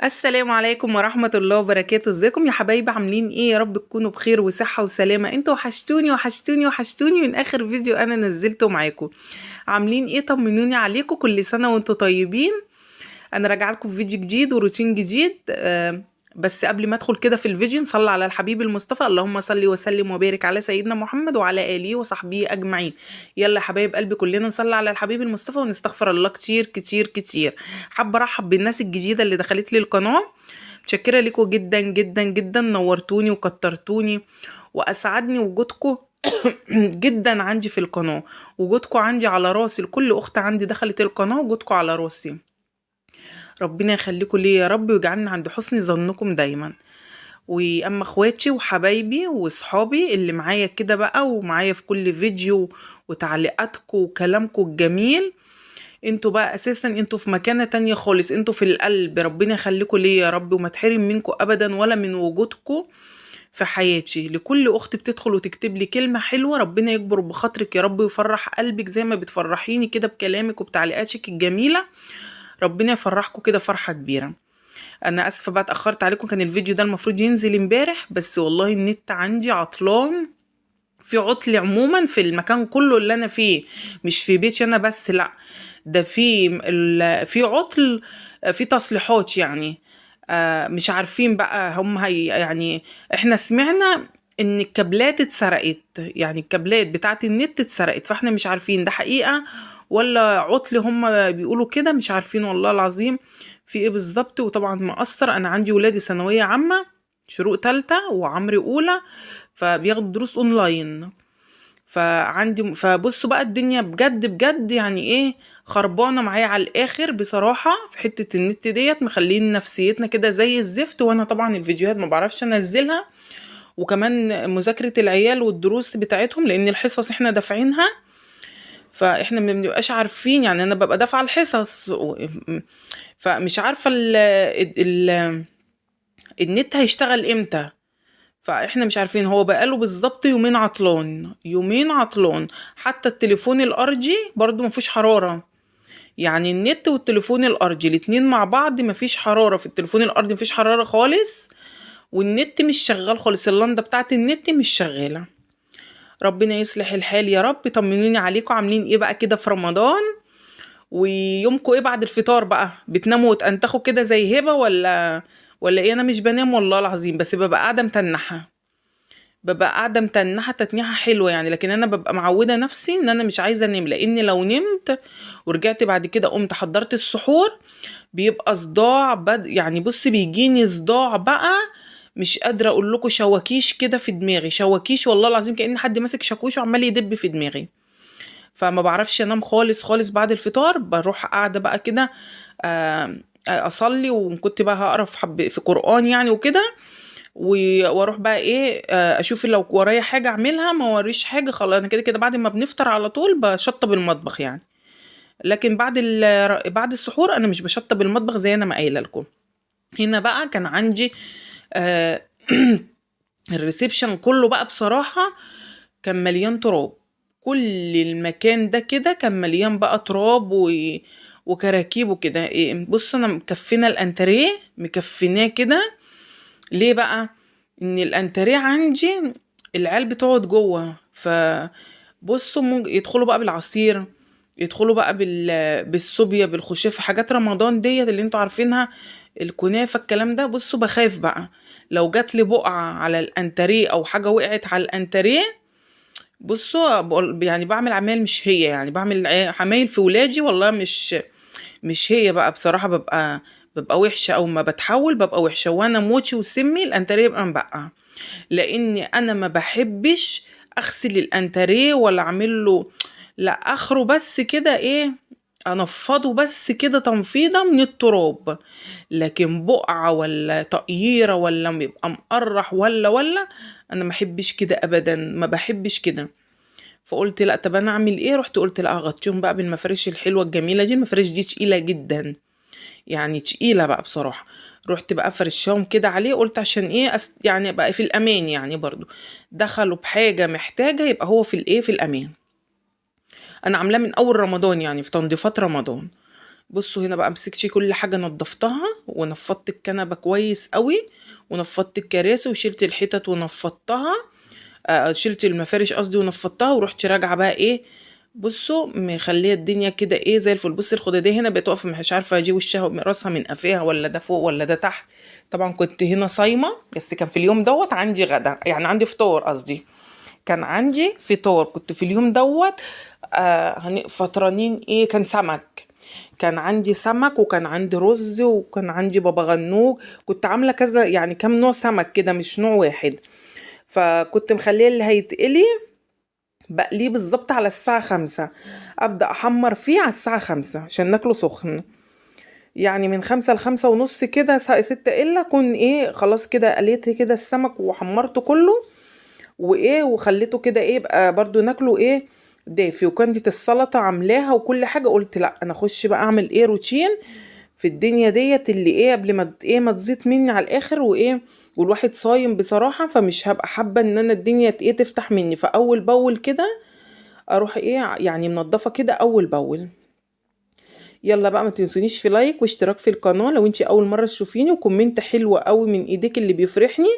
السلام عليكم ورحمة الله وبركاته. ازيكم يا حبايبي؟ عاملين ايه؟ يا رب تكونوا بخير وصحة وسلامة. انتوا وحشتوني وحشتوني وحشتوني من اخر فيديو انا نزلته معاكم. عاملين ايه؟ طمنوني عليكم. كل سنة وانتوا طيبين. انا راجعه لكم في فيديو جديد وروتين جديد. بس قبل ما ادخل كده في الفيديو نصلي على الحبيب المصطفى. اللهم صل وسلم وبارك على سيدنا محمد وعلى اله وصحبه اجمعين. يلا يا حبايب قلبي كلنا نصلي على الحبيب المصطفى ونستغفر الله كتير كتير كتير. حابه ارحب بالناس الجديده اللي دخلت لي القناه. متشكره لكم جدا جدا جدا، نورتوني وكترتوني واسعدني وجودكم جدا عندي في القناه. وجودكم عندي على راسي، لكل اخت عندي دخلت القناه وجودكم على راسي. ربنا يخليكم ليا يا رب ويجعلني عند حسن ظنكم دايما. واما اخواتي وحبايبي وصحابي اللي معايا كده بقى ومعايا في كل فيديو وتعليقاتكم وكلامكم الجميل، انتوا بقى اساسا انتوا في مكانة تانية خالص، انتوا في القلب. ربنا يخليكم ليا يا رب وما تحرم منكم ابدا ولا من وجودكم في حياتي. لكل اخت بتدخل وتكتب لي كلمة حلوة، ربنا يكبر بخاطرك يا رب ويفرح قلبك زي ما بتفرحيني كده بكلامك وبتعليقاتك الجميلة. ربنا يفرحكم كده فرحة كبيرة. انا اسفة بقى اتأخرت عليكم، كان الفيديو ده المفروض ينزل امبارح بس والله النت عندي عطلان. في عطل عموما في المكان كله اللي انا فيه، مش في بيتي انا بس، لا ده في عطل. في تصليحات يعني. مش عارفين بقى هم هي يعني. احنا سمعنا ان الكابلات اتسرقت، يعني الكابلات بتاعت النت اتسرقت، فاحنا مش عارفين ده حقيقة ولا عطل. هم بيقولوا كده مش عارفين والله العظيم في ايه بالظبط. وطبعا مأثر، انا عندي ولادي ثانوية عامة، شروق تالتة وعمري اولى، فبياخدوا دروس اونلاين. فبصوا بقى الدنيا بجد بجد يعني ايه، خربانه معايا على الاخر بصراحه. في حته النت ديت مخلين نفسيتنا كده زي الزفت، وانا طبعا الفيديوهات ما بعرفش انزلها. وكمان مذاكره العيال والدروس بتاعتهم لان الحصص احنا دافعينها، فاحنا ما بنبقاش عارفين. يعني انا ببقى دافعه الحصص فمش عارفه النت هيشتغل امتى. فاحنا مش عارفين، هو بقاله بالظبط يومين عطلان، يومين عطلان. حتى التليفون الارجي برضو مفيش حرارة. يعني النت والتليفون الارجي الاتنين مع بعض مفيش حرارة. في التليفون الارضي مفيش حرارة خالص، والنت مش شغال خالص، اللندة بتاعت النت مش شغالة. ربنا يصلح الحال يا رب. طمنوني عليكم، عاملين ايه بقى كده في رمضان؟ ويومكم ايه بعد الفطار بقى؟ بتناموا وتنتخوا كده زي هبة ولا ايه؟ انا مش بنام والله العظيم، بس ببقى قاعدة متنحة. ببقى قاعدة متنحة تتنيحة حلوة يعني، لكن أنا ببقى معودة نفسي إن أنا مش عايزة أنام، لأن لو نمت ورجعت بعد كده قمت حضرت السحور بيبقى صداع يعني بص بيجيني صداع بقى. مش قادرة أقول لكم، شواكيش كده في دماغي، شواكيش والله العظيم كأن حد ماسك شاكوش وعمال يدب في دماغي. فما بعرفش أنام خالص خالص بعد الفطار. بروح قاعدة بقى كده، أصلي، وكنت بقى هقرا في قرآن يعني وكده. واروح بقى ايه، اشوف لو ورايا حاجه اعملها، ما وريش حاجه خلاص. انا كده كده بعد ما بنفطر على طول بشطب المطبخ يعني. لكن بعد السحور انا مش بشطب المطبخ زي انا ما قايله لكم. هنا بقى كان عندي آه الريسبشن كله بقى بصراحه كان مليان تراب. كل المكان ده كده كان مليان بقى تراب وكراكيب وكده. إيه، بص انا مكفنه الانتريه، مكفناه كده. ليه بقى؟ ان الانتريه عندي العيال بتقعد جوه، فبصوا ممكن يدخلوا بقى بالعصير، يدخلوا بقى بالصوبيا بالخشاف، حاجات رمضان ديت اللي انتوا عارفينها، الكنافه الكلام ده. بصوا بخاف بقى لو جات لي بقعه على الانتريه او حاجه وقعت على الانتريه. بصوا يعني بعمل عمايل مش هي، يعني بعمل عمايل في ولادي والله مش هي بقى بصراحة. ببقى وحشة، أو ما بتحول ببقى وحشة، وأنا موتي وسمي الأنتريه يبقى مبقى. لأني أنا ما بحبش أغسل الأنتريه ولا أعمل له، لا آخره بس كده إيه، أنفضه بس كده تنفيضة من التراب. لكن بقعة ولا تقييرة ولا يبقى مقرح ولا أنا ما بحبش كده أبدا، ما بحبش كده. فقلت لا، طب انا اعمل ايه؟ رحت قلت لا اغطيهم بقى بالمفارش الحلوه الجميله دي. المفارش دي تقيله جدا، يعني تقيله بقى بصراحه. رحت بقى فرشاهم كده عليه، قلت عشان ايه يعني بقى في الامان يعني. برضو دخلوا بحاجه محتاجه يبقى هو في الايه، في الامان. انا عاملاه من اول رمضان يعني، في تنظيفات رمضان. بصوا هنا بقى مسكتي كل حاجة نضفتها ونفضت الكنبة كويس قوي، ونفضت الكراسي وشلت الحتت ونفضتها. شلت المفارش قصدي ونفضتها، ورحت راجعة بقى ايه، بصوا مخليه الدنيا كده ايه زي الفل. بصي الخداديه هنا بقت واقفه مش عارفه اجيب وشها راسها من قفاها، ولا ده فوق ولا ده تحت. طبعا كنت هنا صايمه، بس كان في اليوم دوت عندي غدا، يعني عندي فطار قصدي، كان عندي فطار كنت في اليوم دوت. فطرانين ايه، كان سمك. كان عندي سمك وكان عندي رز وكان عندي بابا غنوج. كنت عامله كذا يعني كام نوع سمك كده مش نوع واحد. فكنت مخليه اللي هيتقلي بقليه بالظبط على الساعة 5، أبدأ أحمر فيه على الساعة 5 عشان ناكله سخن. يعني من 5 ل5:30 كده، 6 إلا أكون إيه خلاص كده قليت كده السمك وحمرته كله، وإيه وخليته كده إيه بقى برضو ناكله إيه دافي. وكانت السلطة عاملاها وكل حاجة، قلت لأ أنا أخش بقى أعمل إيه روتين في الدنيا ديت اللي إيه قبل ما إيه ما تزيد مني على الآخر وإيه. والواحد صايم بصراحة، فمش هبقى حابة ان انا الدنيا ايه تفتح مني، فاول باول كده اروح ايه يعني منضفه كده اول باول. يلا بقى ما تنسونيش في لايك واشتراك في القناه لو انتي اول مره تشوفيني، وكومنت حلو قوي من ايديك اللي بيفرحني.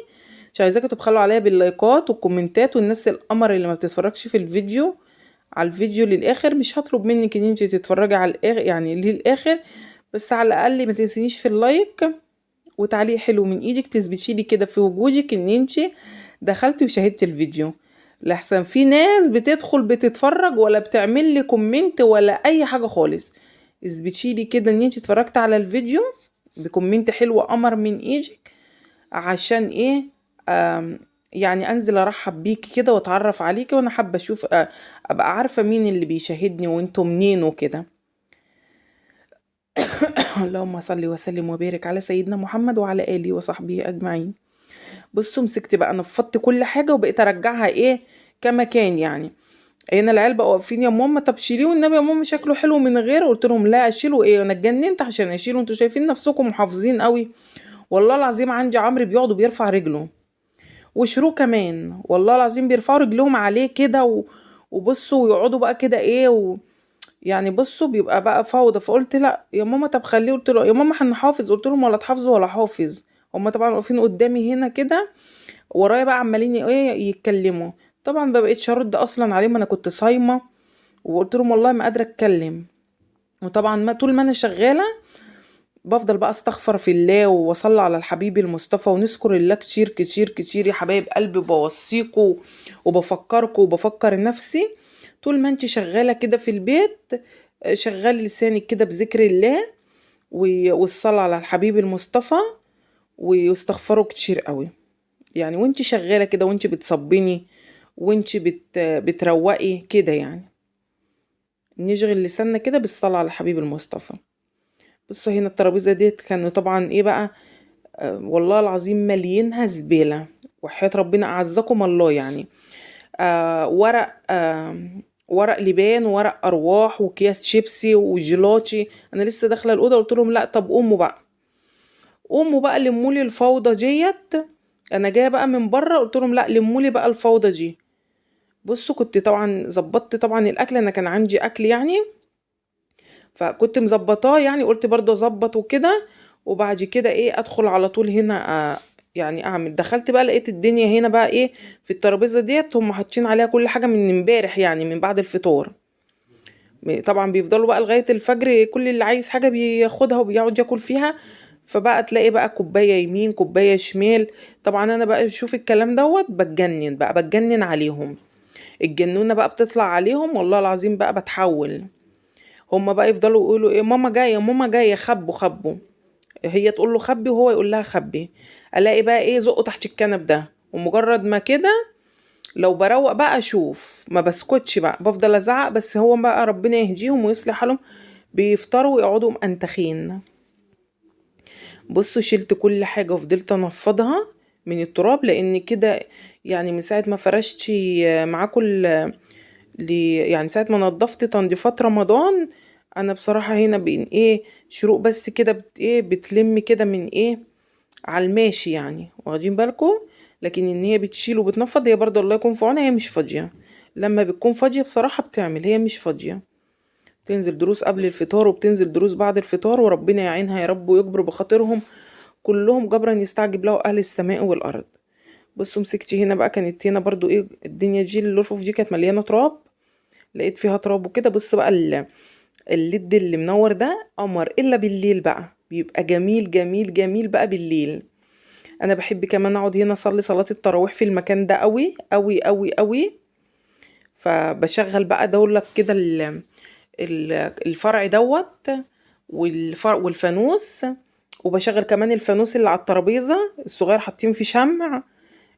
مش عايزاكم تبخلوا عليا باللايكات والكومنتات، والناس القمر اللي ما بتتفرجش في الفيديو على الفيديو للاخر مش هطلب منك ان انتي تتفرجي على الاخر يعني للاخر، بس على الاقل ما تنسينيش في اللايك وتعليق حلو من ايدك تثبتي لي كده في وجودك ان انتي دخلتي وشاهدتي الفيديو. لحسن في ناس بتدخل بتتفرج ولا بتعمل لي كومنت ولا اي حاجه خالص. اثبتي لي كده ان انتي اتفرجت على الفيديو بكومنت حلو قمر من ايدك، عشان ايه يعني انزل ارحب بيكي كده واتعرف عليكي، وانا حابه اشوف ابقى عارفه مين اللي بيشاهدني وانتوا منين وكده. اللهم صل وسلم وبارك على سيدنا محمد وعلى اله وصحبه اجمعين. بصوا مسكت بقى نفضت كل حاجه وبقيت ارجعها ايه كما كان يعني. هنا العيال بقوا واقفين يا ماما طب شيليه والنبي يا ماما شكله حلو من غيره، قلت لهم لا اشيله ايه انا اتجننت عشان اشيله، انتوا شايفين نفسكم محافظين قوي. والله العظيم عندي عمرو بيقعدوا بيرفع رجله، وشروق كمان والله العظيم بيرفعوا رجلهم عليه كده وبصوا ويقعدوا بقى كده ايه يعني بصوا بيبقى بقى فوضى. فقلت لا يا ماما طب خليه، قلت له يا ماما هنحافظ، قلت لهم ولا تحافظوا ولا حافظ. هما طبعا واقفين قدامي هنا كده ورايا بقى عمالين ايه يتكلموا. طبعا ما بقيتش ارد اصلا عليهم، انا كنت صايمه وقلت لهم والله ما قادره اتكلم. وطبعا ما طول ما انا شغاله بفضل بقى استغفر في الله واصلي على الحبيب المصطفى ونذكر الله كتير كتير كتير يا حبايب قلبي، بوصيكوا وبفكركوا وبفكر نفسي. طول ما انت شغاله كده في البيت شغال لسانك كده بذكر الله والصلاة على الحبيب المصطفى واستغفروا كتير قوي. يعني وانت شغالة كده وانت بتصبني وانت بتروقي كده يعني نشغل لساننا كده بالصلاة على الحبيب المصطفى. بصوا هنا الترابيزة ديت كانوا طبعا ايه بقى والله العظيم مليينها زبالة، وحياة ربنا أعزكم الله يعني. ورق لبان وورق أرواح وأكياس شيبسي وجيلاتي. أنا لسه داخلة الأوضة قلت لهم لأ طب قوموا بقى لمولي الفوضى ديت. أنا جاية بقى من بره قلت لهم لأ لمولي بقى الفوضى دي. بصوا كنت طبعا ظبطت طبعا الأكل، أنا كان عندي أكل يعني فكنت مظبطاه يعني قلت برضه اظبط وكده. وبعد كده ايه ادخل على طول هنا يعني اعمل. دخلت بقى لقيت الدنيا هنا بقى ايه في الترابيزه ديت هم حاطين عليها كل حاجه من امبارح يعني من بعد الفطار. طبعا بيفضلوا بقى لغايه الفجر كل اللي عايز حاجه بياخدها وبيقعد ياكل فيها. فبقى تلاقي بقى كوبايه يمين كوبايه شمال. طبعا انا بقى اشوف الكلام دوت بتجنن عليهم. الجنونه بقى بتطلع عليهم والله العظيم بقى بتحول. هما بقى يفضلوا يقولوا ايه ماما جايه ماما جايه خبوا. هي تقول له خبي وهو يقول لها خبي. الاقي بقى ايه زقه تحت الكنب ده، ومجرد ما كده لو بروق بقى اشوف ما بسكتش بقى بفضل ازعق. بس هو بقى ربنا يهديهم ويصلح حالهم بيفطروا ويقعدوا مأنتخين. بصوا شلت كل حاجه وفضلت انفضها من التراب لان كده يعني من ساعه ما فرشت معاكم يعني ساعة ما نضفت تنظيفات رمضان. انا بصراحة هنا بين ايه شروق بس كده ايه بتلم كده من ايه على الماشي يعني واخدين بالكم. لكن ان هي بتشيل وبتنفض هي برضه الله يكون في عونها، هي مش فاضية. لما بتكون فاضية بصراحة بتعمل، هي مش فاضية تنزل دروس قبل الفطار وبتنزل دروس بعد الفطار، وربنا يعينها يا رب ويجبر بخاطرهم كلهم جبرا يستعجب له اهل السماء والارض. بصوا مسكتي هنا بقى، كانت هنا برضو ايه الدنيا دي، الرفوف دي كانت مليانه تراب، لقيت فيها تراب وكده. بص بقى الليد اللي منور ده قمر، الا بالليل بقى بيبقى جميل جميل جميل بقى بالليل. انا بحب كمان اقعد هنا اصلي صلاة التراويح في المكان ده قوي قوي قوي قوي. فبشغل بقى دولك كده الفرع دوت والفانوس، وبشغل كمان الفانوس اللي على الترابيزة الصغير حاطين فيه شمع،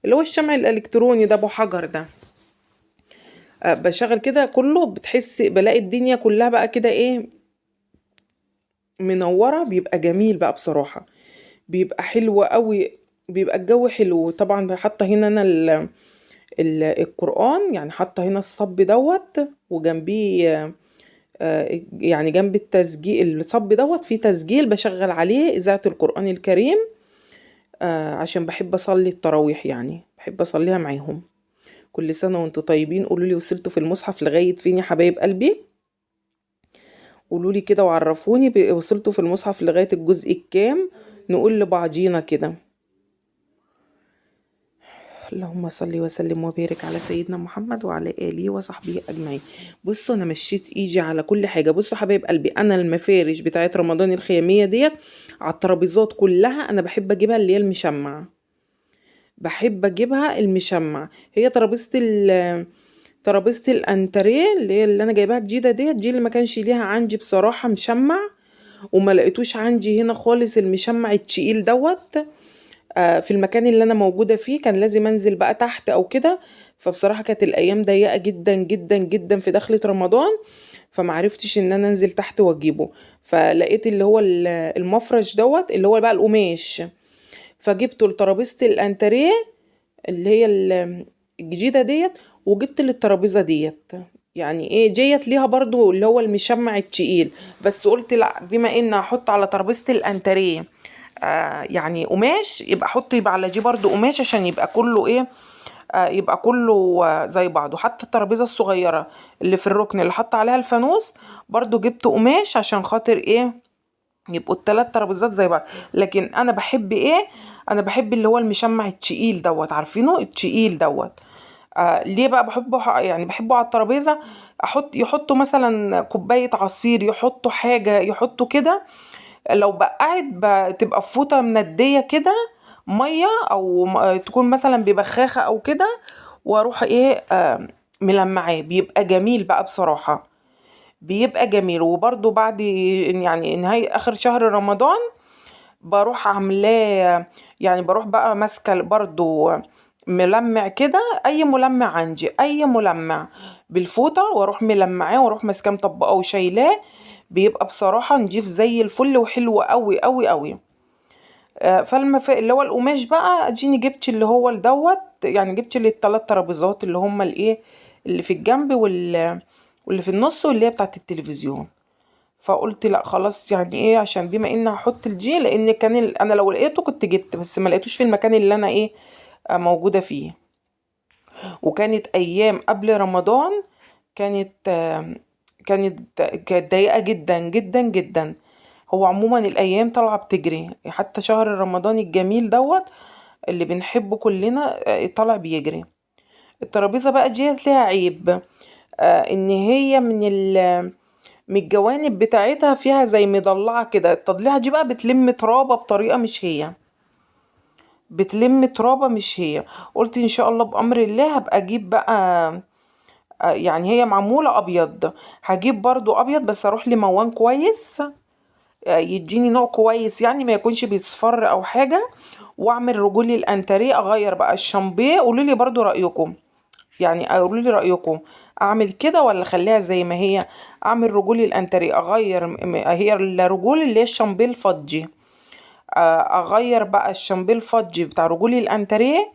اللي هو الشمع الالكتروني ده ابو حجر ده. بشغل كده كله، بتحس بلاقي الدنيا كلها بقى كده ايه منورة، بيبقى جميل بقى بصراحة، بيبقى حلو قوي، بيبقى الجو حلو. طبعا حاطه هنا انا القرآن، يعني حاطه هنا الصب دوت، وجنبيه يعني جنب التسجيل الصب دوت في تسجيل بشغل عليه إذاعة القرآن الكريم، عشان بحب أصلي التراويح، يعني بحب أصليها معاهم. كل سنة وانتوا طيبين. قولوا لي وصلتوا في المصحف لغاية فين يا حبايب قلبي؟ قولوا لي كده وعرفوني وصلتوا في المصحف لغاية الجزء الكام، نقول لبعضينا كده. اللهم صل وسلم وبارك على سيدنا محمد وعلى آله وصحبه أجمعين. بصوا أنا مشيت إيدي على كل حاجة. بصوا حبايب قلبي، أنا المفارش بتاعت رمضان الخيامية ديت على الترابيزات كلها أنا بحب أجيبها اللي هي المشمع، بحب أجيبها المشمع. هي ترابيزة الأنتريه اللي أنا جايباها جديدة دي اللي ما كانش ليها عندي بصراحة مشمع، وما لقيتوش عندي هنا خالص المشمع التقيل دوت. في المكان اللي انا موجودة فيه كان لازم انزل بقى تحت او كده، فبصراحة كانت الايام ضيقة جدا جدا جدا في دخلة رمضان، فمعرفتش ان انا انزل تحت واجيبه. فلقيت اللي هو المفرش دوت اللي هو بقى القماش، فجبته لترابيزة الانتريه اللي هي الجديدة ديت، وجبت للترابيزة ديت. يعني ايه ديت ليها برضو اللي هو المشمع التقيل، بس قلت لا، بما ان هحط على ترابيزة الانتريه يعني قماش، يبقى احط يبقى على دي برضو قماش عشان يبقى كله ايه يبقى كله زي بعضه. حتى الترابيزه الصغيره اللي في الركن اللي حط عليها الفانوس برضو جبت قماش عشان خاطر ايه يبقوا التلات ترابيزات زي بعض. لكن انا بحب ايه، انا بحب اللي هو المشمع التقيل دوت، عارفينه التقيل دوت. ليه بقى بحبه؟ يعني بحبه على الترابيزه، يحطوا مثلا كوبايه عصير، يحطوا حاجه، يحطوا كده. لو بقعت بتبقى في فوطة مندية كده مية، او تكون مثلا ببخاخة او كده، واروح ايه ملمعاه، بيبقى جميل بقى بصراحة، بيبقى جميل. وبرضو بعد يعني نهاية اخر شهر رمضان بروح عاملاه، يعني بروح بقى ماسكة برضو ملمع كده، اي ملمع عندي، اي ملمع بالفوطة، واروح ملمعاه واروح ماسكاه مطبقاه وشايلاه، بيبقى بصراحة نضيف زي الفل وحلو قوي قوي قوي. اللي هو القماش بقى اديني جبت اللي هو الدوت، يعني جبت لي الثلاث ترابيزات اللي هم الايه اللي في الجنب واللي في النص واللي هي بتاعت التلفزيون. فقلت لا خلاص، يعني ايه عشان بما ان هحط الجي، لان كان انا لو لقيته كنت جبت، بس ما لقيتوش في المكان اللي انا ايه موجودة فيه. وكانت ايام قبل رمضان كانت كانت ضيقة جدا جدا جدا. هو عموما الايام طالعة بتجري، حتى شهر رمضان الجميل دوت اللي بنحبه كلنا طالع بيجري. الترابيزة بقى ديت ليها عيب، ان هي من الجوانب بتاعتها فيها زي مضلعة كده، التضليعة دي بقى بتلم ترابة بطريقة مش هي، بتلم ترابة مش هي. قلت ان شاء الله بأمر الله هبقى اجيب بقى يعني هي معمولة ابيض، هجيب برضو ابيض بس اروح لموان كويس يديني نوع كويس، يعني ما يكونش بيصفر او حاجة. واعمل رجولي الانتريه، اغير بقى الشامبيه. قولوا لي برضو رايكم، يعني قولوا لي رايكم اعمل كده ولا اخليها زي ما هي. اعمل رجولي الانتريه، اغير هي الرجول اللي هي الشامبيه الفضي، اغير بقى الشامبيه الفضي بتاع رجولي الانتريه،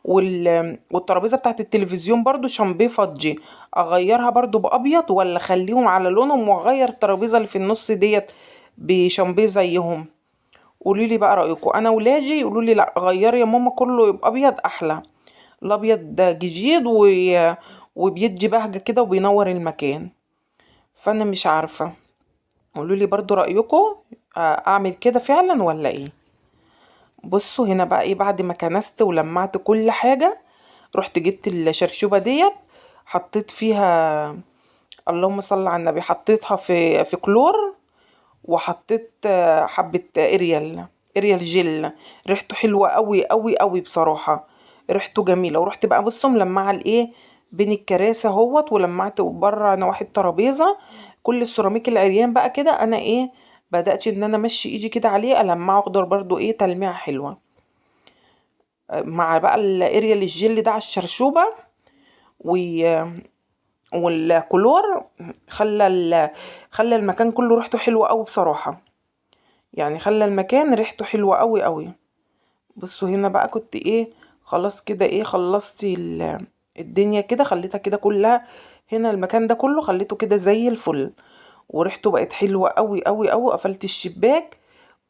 والترابيزه بتاعت التلفزيون برضو شامبيه فضي، اغيرها برضو بابيض ولا اخليهم على لونهم، واغير الترابيزه اللي في النص ديت بشامبيه زيهم. قولي لي بقى رايكم. انا ولادي يقولوا لي لا غيري يا ماما كله يبقى ابيض احلى، الابيض ده جديد وبيدي بهجه كده وبينور المكان. فانا مش عارفة، قولوا لي برضو رأيكم. اعمل كده فعلا ولا ايه؟ بصوا هنا بقى ايه، بعد ما كنست ولمعت كل حاجة، رحت جبت الشرشوبة ديت، حطيت فيها، اللهم صل على النبي، حطيتها في كلور، وحطيت حبة اريال جل. ريحته حلوة قوي قوي قوي بصراحة، ريحته جميلة. ورحت بقى بصوا ملمعة الايه بين الكراسي اهوت، ولمعت بره نواحي الترابيزة كل السيراميك العريان بقى كده. انا ايه، بدأت ان انا امشي ايدي كده عليه المعه اخضر برضو، ايه تلميعة حلوة مع بقى الاريال الجل ده على الشرشوبة والكلور. خلى المكان كله ريحته حلوة قوي بصراحة، يعني خلى المكان ريحته حلوة قوي قوي. بصوا هنا بقى كنت ايه، خلاص كده ايه، خلصت الدنيا كده، خليتها كده كلها هنا، المكان ده كله خليته كده زي الفل، وريحته بقت حلوة قوي قوي قوي. قفلت الشباك،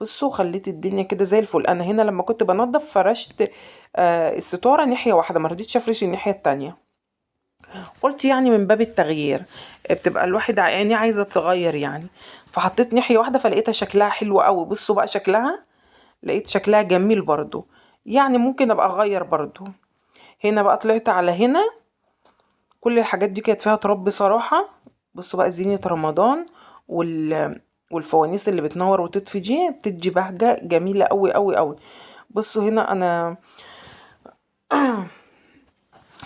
بصوا خليت الدنيا كده زي الفل. انا هنا لما كنت بنضف فرشت الستارة ناحية واحدة، ما رضيتش افرش الناحية التانية، قلت يعني من باب التغيير، بتبقى الواحد يعني عايزة تغير يعني. فحطيت ناحية واحدة فلقيتها شكلها حلو قوي. بصوا بقى شكلها، لقيت شكلها جميل برضو، يعني ممكن ابقى اغير برضو. هنا بقى طلعت على هنا، كل الحاجات دي كانت فيها تراب بصراحة. بصوا بقى زينة رمضان والفوانيس اللي بتنور وتطفي دي بتدي بهجة جميلة قوي قوي قوي. بصوا هنا انا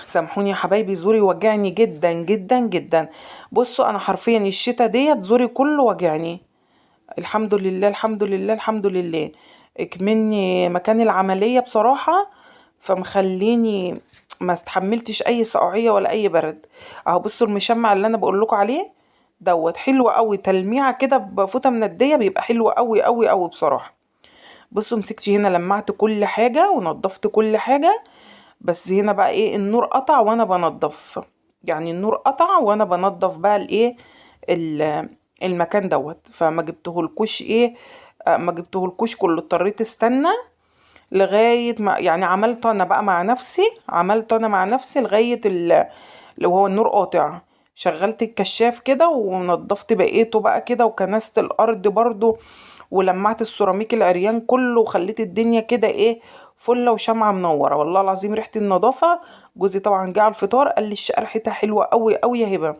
سامحوني يا حبايبي، زوري وجعني جدا جدا جدا. بصوا انا حرفيا الشتا ديت زوري كله وجعني. الحمد لله الحمد لله الحمد لله. اكمني مكان العملية بصراحة، فمخليني ما استحملتش اي سقعية ولا اي برد. اهو بصوا المشمع اللي انا بقول لكم عليه دوت حلو قوي، تلميعة كده بفوطة مندية بيبقى حلو قوي قوي قوي بصراحة. بصوا مسكت هنا لمعت كل حاجة ونضفت كل حاجة. بس هنا بقى ايه، النور قطع وانا بنضف، يعني النور قطع وانا بنضف بقى الايه المكان دوت. فما جبتهولكوش ايه، ما جبتهولكوش كله، اضطريت استنى لغاية ما يعني عملت انا بقى مع نفسي، عملت انا مع نفسي لغاية لو هو النور قاطع، شغلت الكشاف كده ونضفت بقيته بقى كده، وكنست الارض برضو، ولمعت السيراميك العريان كله، وخليت الدنيا كده ايه فله وشمعة منورة. والله العظيم ريحة النظافة. جوزي طبعا جه على الفطار قال لي الشقة ريحتها حلوة قوي قوي يا هبة.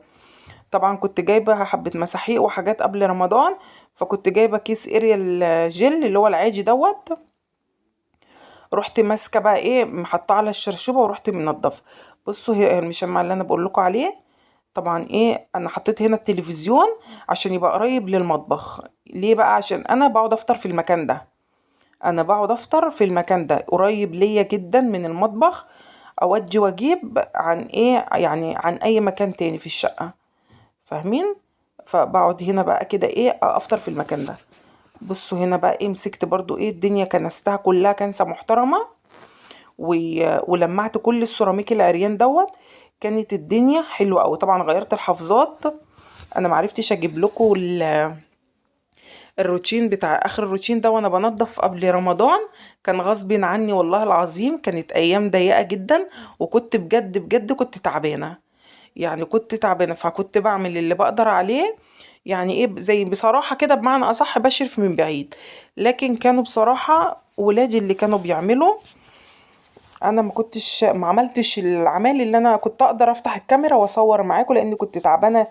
طبعا كنت جايبة حبة مساحيق وحاجات قبل رمضان، فكنت جايبة كيس اريال جل اللي هو العادي دوت. رحت ماسكة بقى ايه محطاه على الشرشوبة ورحت منضفة. بصوا هي المشمع اللي انا بقول لكم عليه، طبعا ايه انا حطيت هنا التلفزيون عشان يبقى قريب للمطبخ. ليه بقى؟ عشان انا بقعد افطر في المكان ده، انا بقعد افطر في المكان ده قريب ليا جدا من المطبخ، اودي واجيب عن ايه يعني عن اي مكان تاني في الشقة، فاهمين؟ فبقعد هنا بقى كده ايه افطر في المكان ده. بصوا هنا بقى ايه مسكت برضو ايه الدنيا كنستها كلها كنسة محترمة، ولمعت كل السيراميك العريان دوت. كانت الدنيا حلوة قوي. طبعا غيرت الحافظات، انا معرفتش اجيب لكم الروتين بتاع اخر الروتين ده وانا بنضف قبل رمضان، كان غصب عني والله العظيم. كانت ايام ضيقة جدا، وكنت بجد بجد كنت تعبانة، يعني كنت تعبانة، فكنت بعمل اللي بقدر عليه. يعني ايه زي بصراحة كده بمعنى اصح بشرف من بعيد. لكن كانوا بصراحة ولادي اللي كانوا بيعملوا، انا ما عملتش العمال اللي انا كنت اقدر افتح الكاميرا واصور معاكم، لاني كنت تعبانة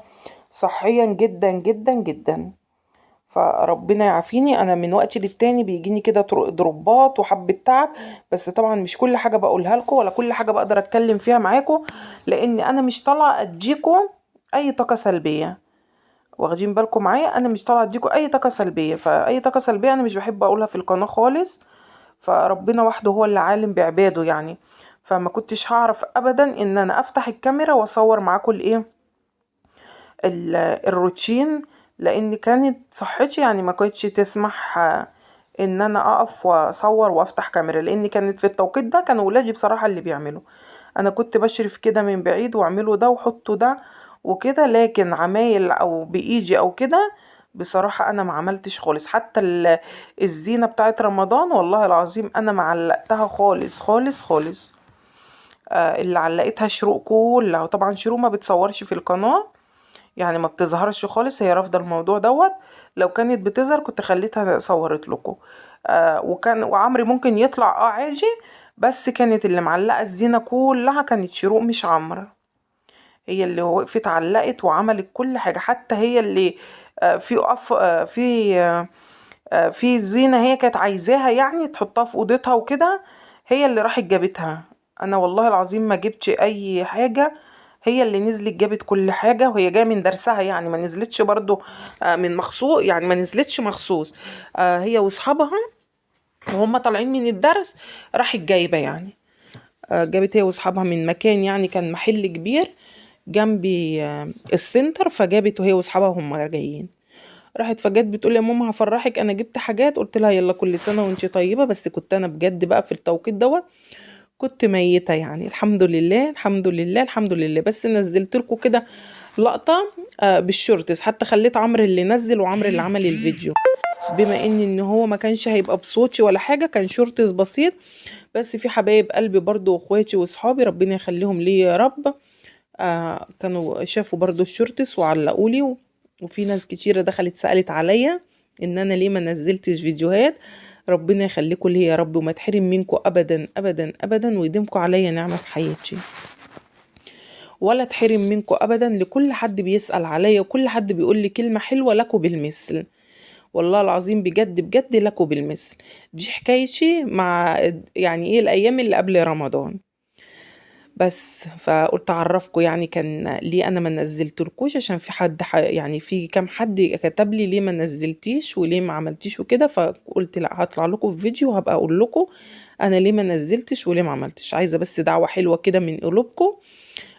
صحيا جدا جدا جدا. فربنا يعافيني، انا من وقت للتاني بيجيني كده ضربات وحبة تعب. بس طبعا مش كل حاجة بقولها لكم ولا كل حاجة بقدر اتكلم فيها معاكم، لان انا مش طالعة اديكم اي طاقة سلبية. واخدين بالكم معايا؟ انا مش طالعة اديكم اي طاقة سلبية، فاي طاقة سلبية انا مش بحب اقولها في القناة خالص. فربنا وحده هو اللي عالم بعباده يعني. فما كنتش هعرف ابدا ان انا افتح الكاميرا واصور معاكم الايه الروتين، لان كانت صحتي يعني ما كانتش تسمح ان انا اقف واصور وافتح كاميرا، لان كانت في التوقيت ده كانوا ولادي بصراحة اللي بيعملوا. انا كنت بشرف كده من بعيد واعملوا ده وحطوا ده وكده، لكن عمايل او بايدي او كده بصراحة انا ما عملتش خالص. حتى الزينة بتاعت رمضان والله العظيم انا ما علقتها خالص خالص خالص. اللي علقتها شروق كلها، وطبعا شروق ما بتصورش في القناة، يعني ما بتظهرش خالص، هي رافضة الموضوع دوت. لو كانت بتظهر كنت خليتها صورت لكم. وعمري ممكن يطلع عادي، بس كانت اللي معلقة الزينة كلها كانت شروق مش عمرو. هي اللي وقفت علقت وعملت كل حاجة، حتى هي اللي في أف في في زينة هي كانت عايزاها يعني تحطها في أوضتها وكده، هي اللي راحت جابتها. أنا والله العظيم ما جبتش أي حاجة، هي اللي نزلت جابت كل حاجة، وهي جاية من درسها يعني، ما نزلتش برضو من مخصوص يعني، ما نزلتش مخصوص. هي واصحابها وهم طالعين من الدرس راحت جايبة يعني. جابت هي واصحابها من مكان يعني، كان محل كبير جنبي السنتر، فجابت وهي واصحابها هم جايين. راحت فجت بتقول يا ماما هفرحك انا جبت حاجات، قلت لها يلا كل سنه وانتي طيبه، بس كنت انا بجد بقى في التوقيت دوت كنت ميته يعني. الحمد لله الحمد لله الحمد لله. بس نزلت لكم كده لقطه بالشورتس، حتى خليت عمرو اللي نزل وعمرو اللي عمل الفيديو، بما ان هو ما كانش هيبقى بصوتي ولا حاجه، كان شورتس بسيط. بس في حبايب قلبي برضو واخواتي واصحابي ربنا يخليهم لي يا رب، كانوا شافوا برضو الشورتس وعلقولي. وفي ناس كتيرة دخلت سألت عليا ان انا ليه ما نزلتش فيديوهات. ربنا يخليكم لي يا رب، وما تحرم منكم ابدا ابدا ابدا، ويديمكم عليا نعمة في حياتي، ولا تحرم منكم ابدا. لكل حد بيسأل عليا وكل حد بيقول لي كلمة حلوة لكم بالمثل، والله العظيم بجد بجد لكم بالمثل. دي حكايتي مع يعني ايه الايام اللي قبل رمضان. بس فقلت اعرفكم يعني كان ليه انا ما نزلتلكوش، عشان في حد يعني في كام حد كتب لي ليه ما نزلتيش وليه ما عملتيش وكده، فقلت لا هطلع لكم في فيديو وهبقى اقول لكم انا ليه ما نزلتش وليه ما عملتش. عايزه بس دعوه حلوه كده من قلوبكم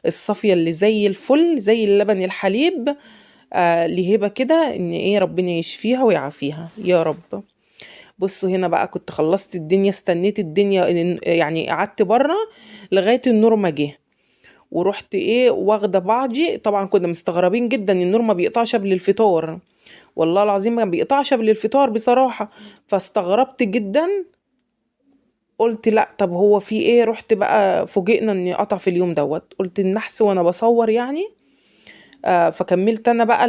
الصافيه اللي زي الفل زي اللبن الحليب، لهبه كده ان ايه ربنا يشفيها ويعافيها يا رب. بصوا هنا بقى كنت خلصت الدنيا، استنيت الدنيا يعني قعدت بره لغايه النور ما جه، ورحت ايه واخده بعضي. طبعا كنا مستغربين جدا النور ما بيقطعش قبل الفطار، والله العظيم ما بيقطعش قبل الفطار بصراحه. فاستغربت جدا، قلت لا طب هو في ايه. رحت بقى فوجئنا اني قطع في اليوم دوت، قلت النحس وانا بصور يعني. فكملت انا بقى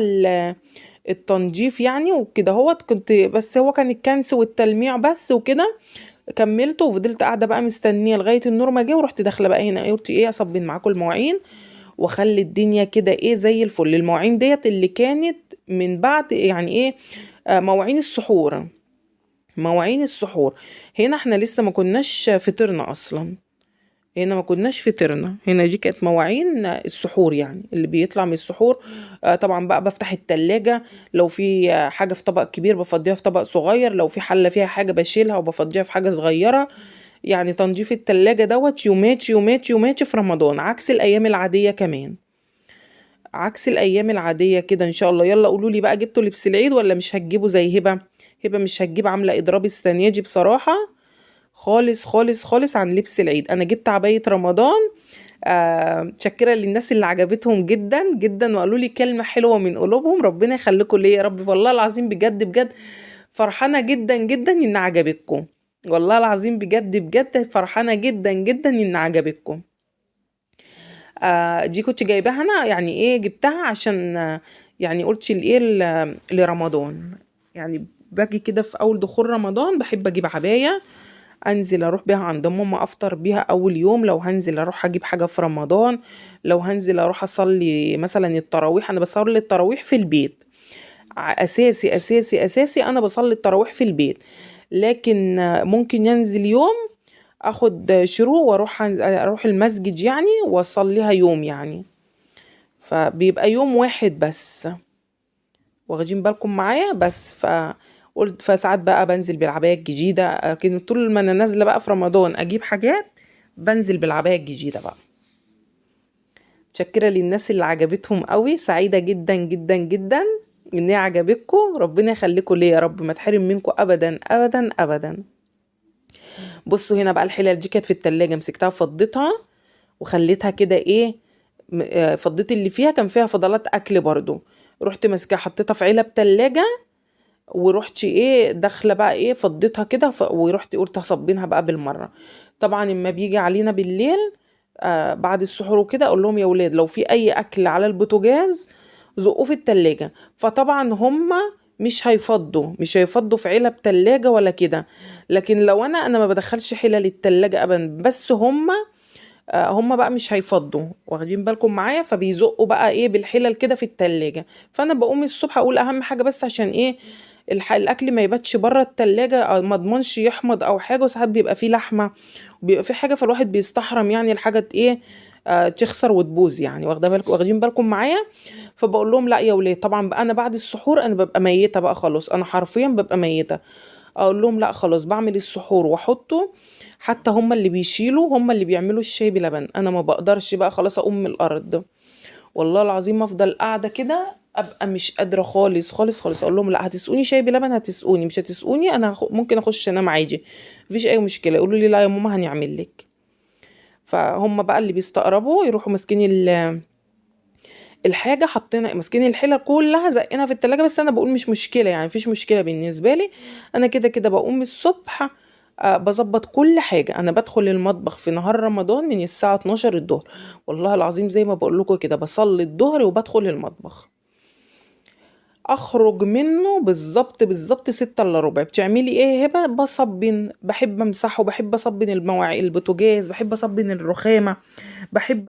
التنظيف يعني وكده هوت، كنت بس هو كان الكنس والتلميع بس وكده. كملته وفضلت قاعده بقى مستنيه لغايه النور ما جه، ورحت داخله بقى هنا قلت ايه اصبن معاكم المواعين واخلي الدنيا كده ايه زي الفل. المواعين ديت اللي كانت من بعد يعني ايه مواعين السحور. مواعين السحور هنا احنا لسه ما كناش فطرنا اصلا، هنا ما كناش فطرنا، هنا دي كانت مواعين السحور يعني اللي بيطلع من السحور. طبعا بقى بفتح التلاجة، لو في حاجة في طبق كبير بفضيها في طبق صغير، لو في حلة فيها حاجة بشيلها وبفضيها في حاجة صغيرة. يعني تنظيف التلاجة دوت يومات يومات يومات في رمضان، عكس الأيام العادية كمان، عكس الأيام العادية كده إن شاء الله. يلا قولوا لي بقى جبتوا لبس العيد ولا مش هتجيبوا زي هبة؟ هبة مش هتجيب، عاملة إضراب السنة دي بصراحة خالص خالص خالص عن لبس العيد. أنا جبت عباية رمضان، متشكرة للناس اللي عجبتهم جدا جدا وقالوا لي كلمة حلوة من قلوبهم، ربنا يخليكم ليا يا رب. والله العظيم بجد بجد فرحانة جدا جدا إن عجبتكم، والله العظيم بجد بجد فرحانة جدا جدا إن عجبتكم. دي كنت جايباها أنا يعني إيه جبتها عشان يعني قلت لإيه لرمضان. يعني باجي كده في أول دخول رمضان بحب أجيب عباية انزل اروح بيها عند ماما افطر بيها اول يوم، لو هنزل اروح اجيب حاجه في رمضان، لو هنزل اروح اصلي مثلا التراويح. انا بصلي التراويح في البيت، اساسي اساسي اساسي انا بصلي التراويح في البيت. لكن ممكن ينزل يوم اخد شروق واروح اروح المسجد يعني واصليها يوم يعني، فبيبقى يوم واحد بس، واخدين بالكم معايا. بس قلت فساعات بقى بنزل بالعباية الجديدة، لكن طول ما انا نازلة بقى في رمضان اجيب حاجات بنزل بالعباية الجديدة بقى. متشكرة للناس اللي عجبتهم قوي، سعيدة جدا جدا جدا ان هي عجبتكم، ربنا يخليكم ليا يا رب، ما تحرم منكم ابدا ابدا ابدا. بصوا هنا بقى الحلل دي كانت في التلاجة، مسكتها فضيتها وخليتها كده ايه فضيت اللي فيها، كان فيها فضلات اكل برضو، رحت ماسكاها حطيتها في علب تلاجة، ورحت ايه داخله بقى ايه فضيتها كده ورحت قلت هصبنها بقى بالمره. طبعا اما بيجي علينا بالليل بعد السحور وكده اقول لهم يا ولاد لو في اي اكل على البوتاجاز زقوه في التلاجة. فطبعا هما مش هيفضوا في علب تلاجة ولا كده. لكن لو انا ما بدخلش حلل التلاجة ابدا، بس هما بقى مش هيفضوا، واخدين بالكم معايا؟ فبيزقوا بقى ايه بالحلل كده في التلاجة. فانا بقوم الصبح اقول اهم حاجة بس عشان ايه الاكل ما يباتش بره التلاجة، أو ما اضمنش يحمض او حاجة، وساعات بيبقى فيه لحمة وبيبقى فيه حاجة، فالواحد بيستحرم يعني الحاجة ايه تخسر وتبوظ يعني، واخدين بالكم معايا؟ فبقول لهم لا يا ولاد، طبعا بقى انا بعد السحور انا ببقى ميتة بقى خلاص، انا حرفيا ببقى ميتة. اقول لهم لا خلاص، بعمل السحور واحطه. حتى هما اللي بيشيلوا، هما اللي بيعملوا الشاي بلبن، انا ما بقدرش بقى خلاص اقوم من الارض. والله العظيم افضل قاعده كده، ابقى مش قادره خالص خالص خالص. اقول لهم لا، هتسقوني شاي بلبن هتسقوني، مش هتسقوني انا ممكن اخش انام عادي، مفيش اي مشكله. يقولوا لي لا يا ماما هنعمل لك. فهم بقى اللي بيستقربوا يروحوا ماسكين الحاجه، حاطينها ماسكين الحله كلها زقنا في التلاجة. بس انا بقول مش مشكله يعني، مفيش مشكله بالنسبه لي. انا كده كده بقوم الصبح بظبط كل حاجه. انا بدخل المطبخ في نهار رمضان من الساعه 12 الظهر، والله العظيم زي ما بقول لكم كده، بصلي الظهر وبدخل المطبخ، اخرج منه بالظبط بالظبط 6 الا ربع. بتعملي ايه يا هبه؟ بصبن، بحب امسحه، بحب اصبن المواعين، البوتاجاز، بحب اصبن الرخامه، بحب